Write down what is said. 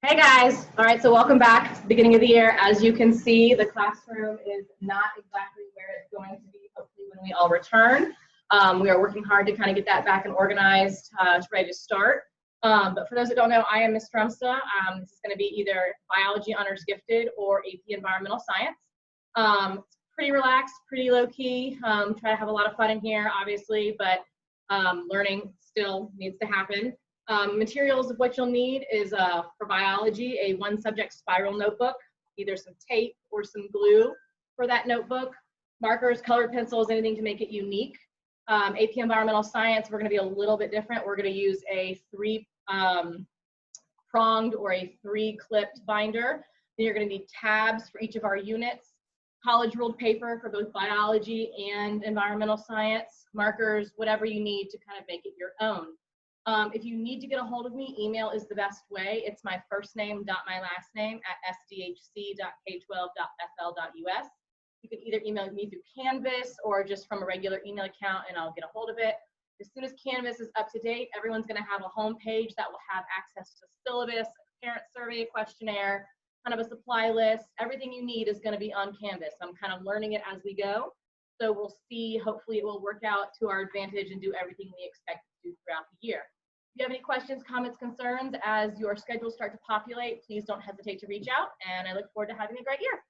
Hey guys, all right, so welcome back. It's the beginning of the year. As you can see, the classroom is not exactly where it's going to be, hopefully, when we all return. We are working hard to kind of get that back and organized, ready to start. But for those that don't know, I am Miss Drumsta. This is going to be either Biology Honors Gifted or AP Environmental Science. It's pretty relaxed, pretty low-key. Try to have a lot of fun in here, obviously, but learning still needs to happen. Materials of what you'll need is for biology, a one-subject spiral notebook, either some tape or some glue for that notebook, markers, colored pencils, anything to make it unique. AP Environmental Science, we're going to be a little bit different. We're going to use a three-pronged or a three-clipped binder. Then you're going to need tabs for each of our units, college ruled paper for both biology and environmental science, markers, whatever you need to kind of make it your own. If you need to get a hold of me, email is the best way. It's my first name dot my last name at sdhc.k12.fl.us. You can either email me through Canvas or just from a regular email account, and I'll get a hold of it. As soon as Canvas is up to date, everyone's going to have a home page that will have access to syllabus, a parent survey, questionnaire, kind of a supply list. Everything you need is going to be on Canvas. I'm kind of learning it as we go. So we'll see, hopefully it will work out to our advantage and do everything we expect to do throughout the year. If you have any questions, comments, concerns as your schedules start to populate, please don't hesitate to reach out, and I look forward to having a great year.